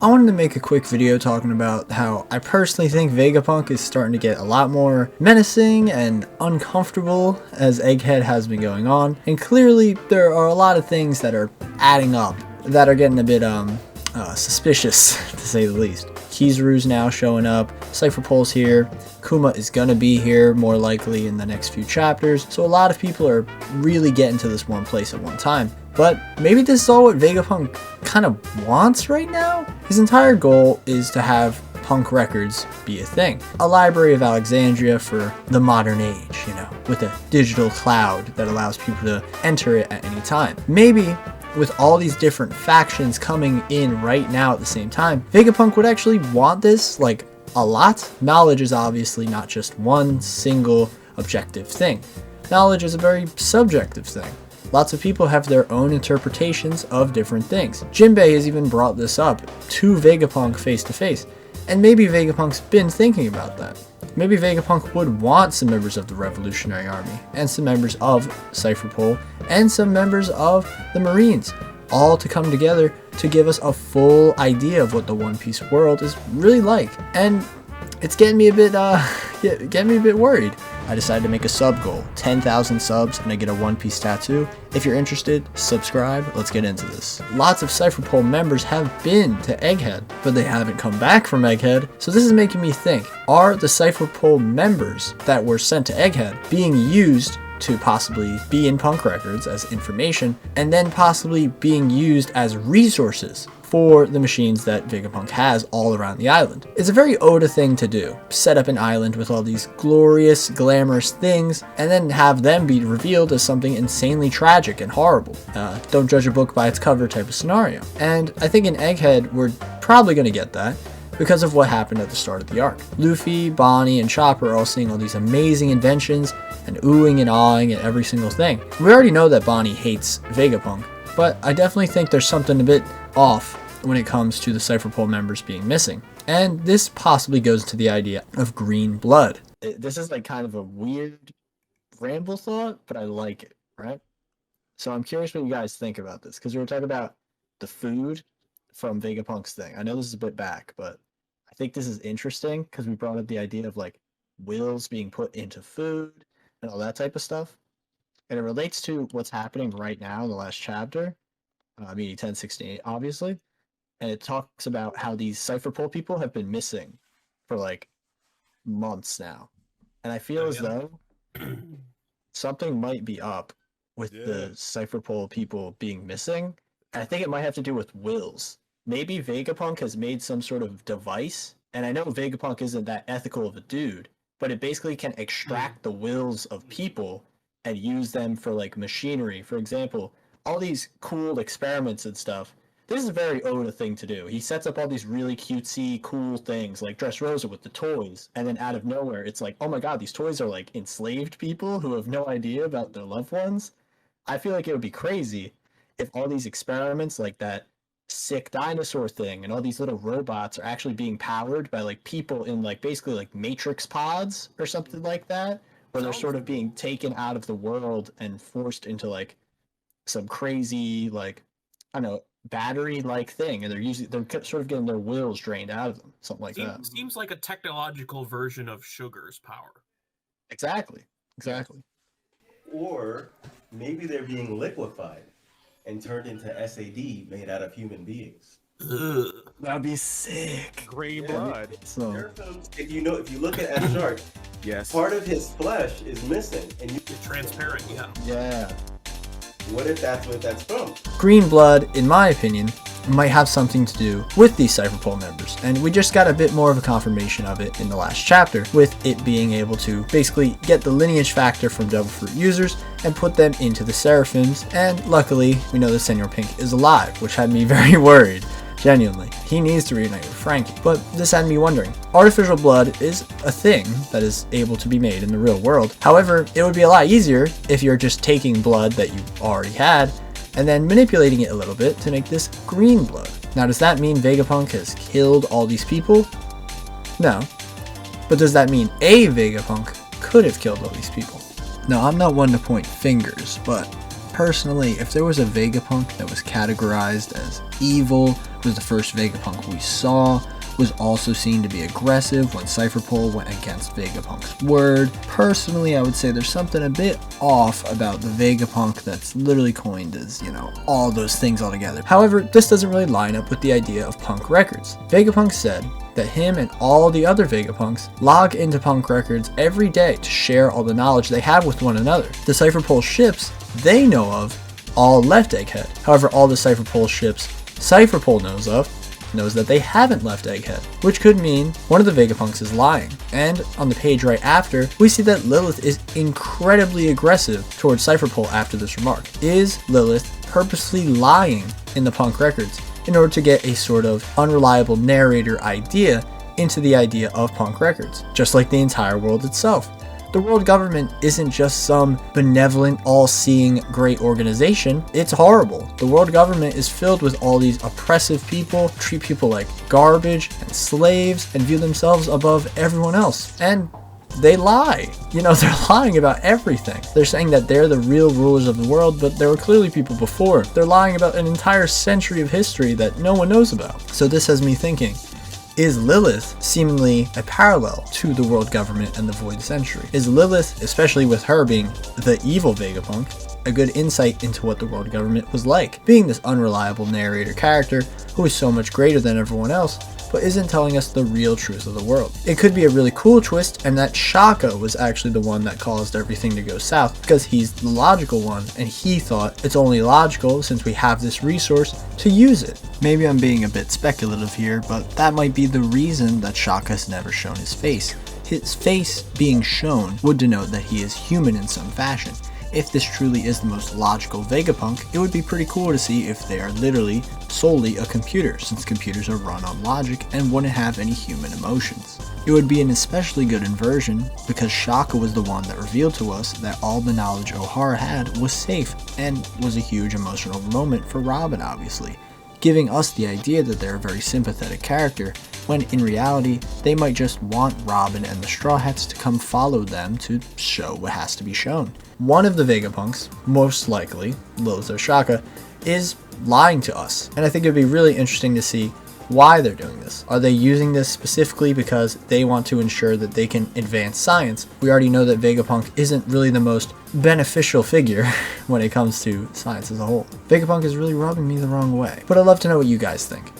I wanted to make a quick video talking about how I personally think Vegapunk is starting to get a lot more menacing and uncomfortable as Egghead has been going on, and clearly there are a lot of things that are adding up that are getting a bit suspicious to say the least. Kizaru's now showing up, Cipher Pol's here, Kuma is gonna be here more likely in the next few chapters, so a lot of people are really getting to this one place at one time. But maybe this is all what Vegapunk kind of wants right now? His entire goal is to have punk records be a thing. A library of Alexandria for the modern age, you know, with a digital cloud that allows people to enter it at any time. Maybe with all these different factions coming in right now at the same time, Vegapunk would actually want this, like, a lot. Knowledge is obviously not just one single objective thing. Knowledge is a very subjective thing. Lots of people have their own interpretations of different things. Jinbei has even brought this up to Vegapunk face to face, and maybe Vegapunk's been thinking about that. Maybe Vegapunk would want some members of the Revolutionary Army, and some members of Cipher Pol, and some members of the Marines, all to come together to give us a full idea of what the One Piece world is really like. And it's getting me a bit worried. I decided to make a sub goal, 10,000 subs, and I get a One Piece tattoo. If you're interested, subscribe. Let's get into this. Lots of Cipher Pol members have been to Egghead, but they haven't come back from Egghead. So this is making me think, are the Cipher Pol members that were sent to Egghead being used to possibly be in punk records as information, and then possibly being used as resources for the machines that Vegapunk has all around the island? It's a very Oda thing to do. Set up an island with all these glorious, glamorous things, and then have them be revealed as something insanely tragic and horrible. Don't judge a book by its cover type of scenario. And I think in Egghead, we're probably going to get that, because of what happened at the start of the arc. Luffy, Bonnie, and Chopper are all seeing all these amazing inventions and oohing and awing at every single thing. We already know that Bonnie hates Vegapunk, but I definitely think there's something a bit off when it comes to the Cipher Pol members being missing. And this possibly goes to the idea of green blood. This is like kind of a weird ramble thought, but I like it, right? So I'm curious what you guys think about this, because we were talking about the food from Vegapunk's thing. I know this is a bit back, but I think this is interesting because we brought up the idea of like wills being put into food and all that type of stuff. And it relates to what's happening right now in the last chapter, meaning 1068, obviously. And it talks about how these Cipher Pol people have been missing for like months now. And I feel as though something might be up with the Cipher Pol people being missing. I think it might have to do with wills. Maybe Vegapunk has made some sort of device, and I know Vegapunk isn't that ethical of a dude, but it basically can extract the wills of people and use them for like machinery. For example, all these cool experiments and stuff. This is a very Oda thing to do. He sets up all these really cutesy, cool things like Dressrosa with the toys, and then out of nowhere, it's like, oh my god, these toys are like enslaved people who have no idea about their loved ones. I feel like it would be crazy if all these experiments like that sick dinosaur thing and all these little robots are actually being powered by like people in like basically like matrix pods or something like that, where they're sort of being taken out of the world and forced into like some crazy like, I don't know, battery like thing, and they're sort of getting their wills drained out of them, something like that. Seems like a technological version of Sugar's power. Exactly. Or maybe they're being liquefied and turned into SAD made out of human beings. Ugh. That'd be sick. Gray blood. So Seraphims, if you look at F Shark, Yes. part of his flesh is missing, and It's transparent, yeah. what if that's what that's from? Green blood, in my opinion, might have something to do with these Cipher Pol members, and we just got a bit more of a confirmation of it in the last chapter, with it being able to basically get the lineage factor from Devil Fruit users and put them into the Seraphims, and luckily, we know that Senor Pink is alive, which had me very worried. Genuinely. He needs to reunite with Frankie. But this had me wondering. Artificial blood is a thing that is able to be made in the real world. However, it would be a lot easier if you're just taking blood that you already had and then manipulating it a little bit to make this green blood. Now, does that mean Vegapunk has killed all these people? No. But does that mean a Vegapunk could have killed all these people? Now, I'm not one to point fingers, but personally, if there was a Vegapunk that was categorized as evil, was the first Vegapunk we saw, was also seen to be aggressive when Cipher Pol went against Vegapunk's word. Personally, I would say there's something a bit off about the Vegapunk that's literally coined as, all those things all together. However, this doesn't really line up with the idea of Punk Records. Vegapunk said that him and all the other Vegapunks log into Punk Records every day to share all the knowledge they have with one another. The Cipher Pol ships they know of all left Egghead. However, all the Cipher Pol ships Cipher Pol knows that they haven't left Egghead, which could mean one of the Vegapunks is lying. And on the page right after, we see that Lilith is incredibly aggressive towards Cipher Pol after this remark. Is Lilith purposely lying in the Punk Records in order to get a sort of unreliable narrator idea into the idea of Punk Records, just like the entire world itself? The world government isn't just some benevolent, all-seeing, great organization. It's horrible. The world government is filled with all these oppressive people, treat people like garbage and slaves, and view themselves above everyone else. And they lie. They're lying about everything. They're saying that they're the real rulers of the world, but there were clearly people before. They're lying about an entire century of history that no one knows about. So this has me thinking, is Lilith seemingly a parallel to the world government and the Void Century? Is Lilith, especially with her being the evil Vegapunk, a good insight into what the world government was like, being this unreliable narrator character who is so much greater than everyone else, but isn't telling us the real truth of the world? It could be a really cool twist, and that SHAKA was actually the one that caused everything to go south, because he's the logical one, and he thought it's only logical, since we have this resource, to use it. Maybe I'm being a bit speculative here, but that might be the reason that SHAKA's never shown his face. His face being shown would denote that he is human in some fashion. If this truly is the most logical Vegapunk, it would be pretty cool to see if they are literally solely a computer, since computers are run on logic and wouldn't have any human emotions. It would be an especially good inversion because SHAKA was the one that revealed to us that all the knowledge O'Hara had was safe, and was a huge emotional moment for Robin, obviously, giving us the idea that they're a very sympathetic character, when in reality, they might just want Robin and the Straw Hats to come follow them to show what has to be shown. One of the Vegapunks, most likely, Lilith or SHAKA, is lying to us, and I think it would be really interesting to see why they're doing this. Are they using this specifically because they want to ensure that they can advance science? We already know that Vegapunk isn't really the most beneficial figure when it comes to science as a whole. Vegapunk is really rubbing me the wrong way, but I'd love to know what you guys think.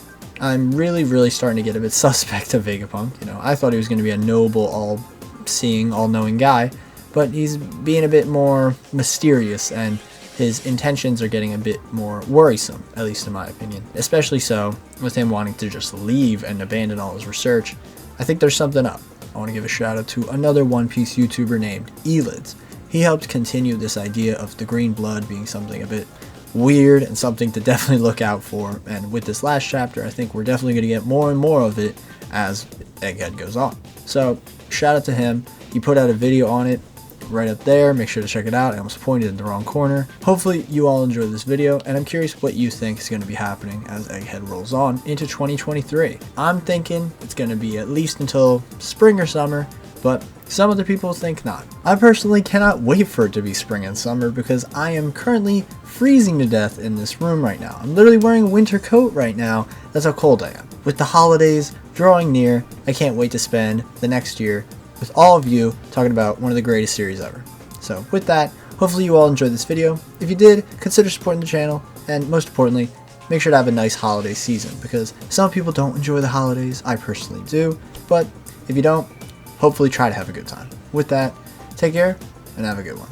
I'm really starting to get a bit suspect of Vegapunk. I thought he was going to be a noble, all-seeing, all-knowing guy, but he's being a bit more mysterious, and his intentions are getting a bit more worrisome, at least in my opinion. Especially so with him wanting to just leave and abandon all his research. I think there's something up. I want to give a shout out to another One Piece YouTuber named Elids. He helped continue this idea of the green blood being something a bit weird and something to definitely look out for, and with this last chapter I think we're definitely going to get more and more of it as Egghead goes on. So shout out to him. He put out a video on it right up there. Make sure to check it out. I almost pointed in the wrong corner. Hopefully you all enjoyed this video, and I'm curious what you think is going to be happening as Egghead rolls on into 2023. I'm thinking it's going to be at least until spring or summer, but some other people think not. I personally cannot wait for it to be spring and summer because I am currently freezing to death in this room right now. I'm literally wearing a winter coat right now. That's how cold I am. With the holidays drawing near, I can't wait to spend the next year with all of you talking about one of the greatest series ever. So with that, hopefully you all enjoyed this video. If you did, consider supporting the channel, and most importantly, make sure to have a nice holiday season, because some people don't enjoy the holidays. I personally do, but if you don't, hopefully try to have a good time. With that, take care and have a good one.